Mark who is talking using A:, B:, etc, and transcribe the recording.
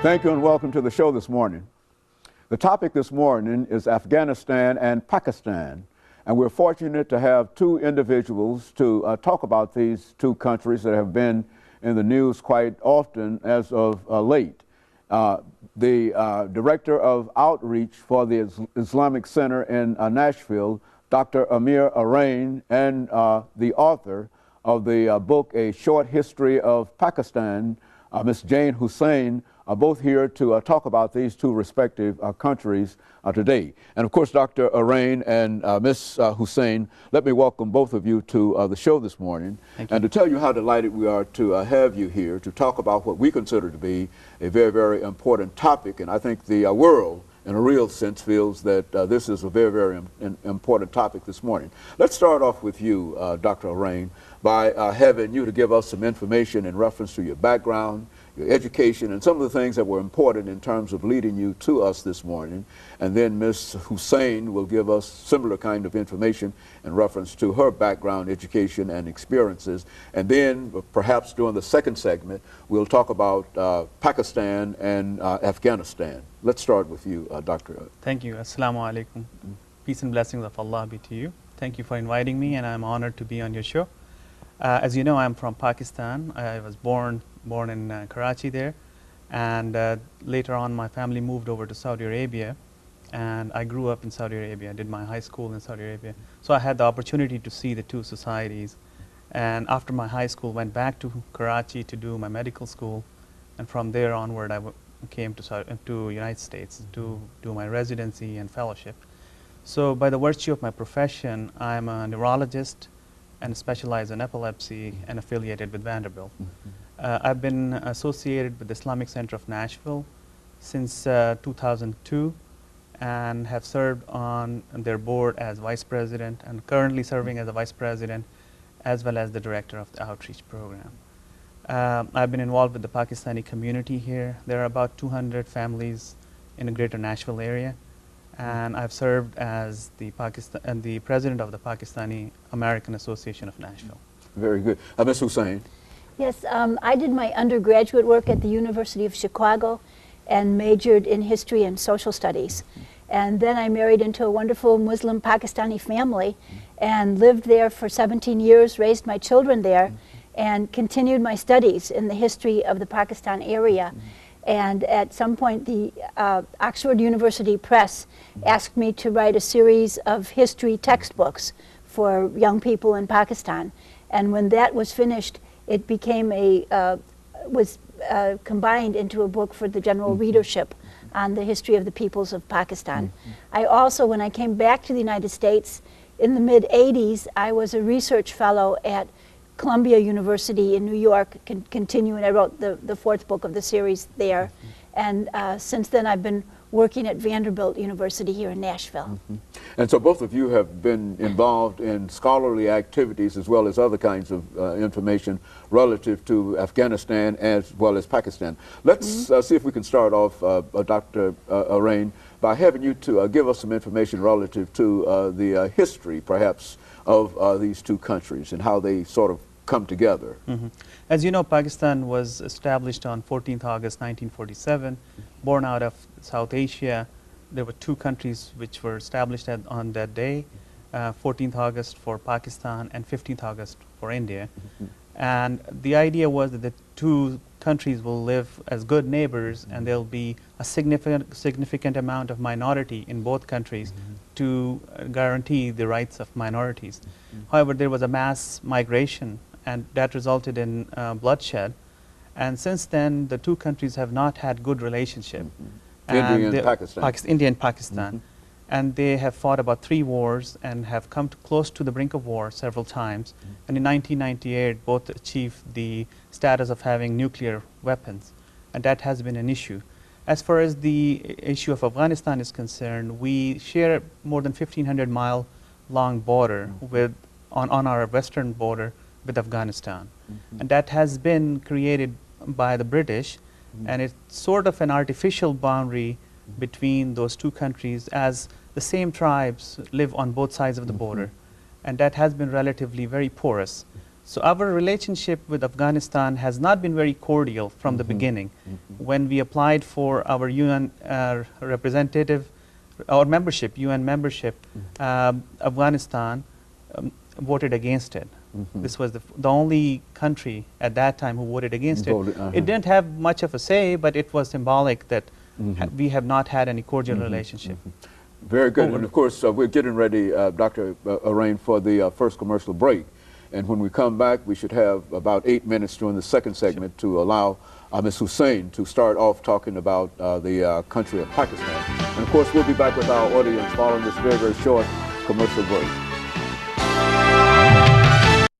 A: Thank you and welcome to the show this morning. The topic this morning is Afghanistan and Pakistan, and we're fortunate to have two individuals to talk about these two countries that have been in the news quite often as of late. The Director of Outreach for the Islamic Center in Nashville, Dr. AArain, and the author of the book, A Short History of Pakistan, Ms. JHussain, are both here to talk about these two respective countries today. And of course, Dr. AArain and Ms. Hussain, let me welcome both of you to the show this morning, and to tell you how delighted we are to have you here to talk about what we consider to be a very, very important topic. And I think the world, in a real sense, feels that this is a very, very important topic this morning. Let's start off with you, Dr. AArain, by having you to give us some information in reference to your background, your education, and some of the things that were important in terms of leading you to us this morning. And then Ms. Hussain will give us similar kind of information in reference to her background, education, and experiences. And then perhaps during the second segment, we'll talk about Pakistan and Afghanistan. Let's start with you, Dr.
B: Thank you. Assalamu alaikum. Peace and blessings of Allah be to you. Thank you for inviting me, and I'm honored to be on your show. As you know, I'm from Pakistan. I was born in Karachi there, and later on my family moved over to Saudi Arabia, and I grew up in Saudi Arabia. I did my high school in Saudi Arabia. So I had the opportunity to see the two societies, and after my high school went back to Karachi to do my medical school, and from there onward I came to United States to do my residency and fellowship. So by the virtue of my profession, I'm a neurologist and specialize in epilepsy and affiliated with Vanderbilt. I've been associated with the Islamic Center of Nashville since 2002 and have served on their board as vice president and currently serving as a vice president as well as the director of the outreach program. I've been involved with the Pakistani community here. There are about 200 families in the greater Nashville area, and I've served as the president of the Pakistani American Association of Nashville.
A: Very good. Ms. Hussain.
C: Yes, I did my undergraduate work at the University of Chicago and majored in history and social studies. And then I married into a wonderful Muslim Pakistani family and lived there for 17 years, raised my children there, and continued my studies in the history of the Pakistan area. And at some point, the Oxford University Press asked me to write a series of history textbooks for young people in Pakistan. And when that was finished, it became combined into a book for the general readership on the history of the peoples of Pakistan. I also, when I came back to the United States in the mid-'80s, I was a research fellow at Columbia University in New York, continuing. I wrote the fourth book of the series there. And since then I've been working at Vanderbilt University here in Nashville.
A: And so both of you have been involved in scholarly activities as well as other kinds of information relative to Afghanistan as well as Pakistan. Let's see if we can start off, Dr. AArain, by having you to give us some information relative to the history, perhaps, of these two countries and how they sort of come together.
B: As you know, Pakistan was established on 14th August 1947, born out of South Asia. There were two countries which were established on that day, 14th August for Pakistan and 15th August for India. And the idea was that the two countries will live as good neighbors, and there'll be a significant amount of minority in both countries to guarantee the rights of minorities. However, there was a mass migration, and that resulted in bloodshed. And since then, the two countries have not had good relationship.
A: India and Pakistan.
B: India and Pakistan. And they have fought about 3 wars and have come close to the brink of war several times. And in 1998, both achieved the status of having nuclear weapons. And that has been an issue. As far as the issue of Afghanistan is concerned, we share more than 1,500-mile long border on our western border with Afghanistan. And that has been created by the British, and it's sort of an artificial boundary between those two countries, as the same tribes live on both sides of the border, and that has been relatively very porous. So our relationship with Afghanistan has not been very cordial from the beginning. When we applied for our UN representative, our membership, UN membership, Afghanistan voted against it. This was the only country at that time who voted against it. It didn't have much of a say, but it was symbolic that we have not had any cordial relationship.
A: Very good. And of course, we're getting ready, Dr. AArain, for the first commercial break. And when we come back, we should have about 8 minutes during the second segment to allow Ms. Hussain to start off talking about the country of Pakistan. And of course, we'll be back with our audience following this very, very short commercial break.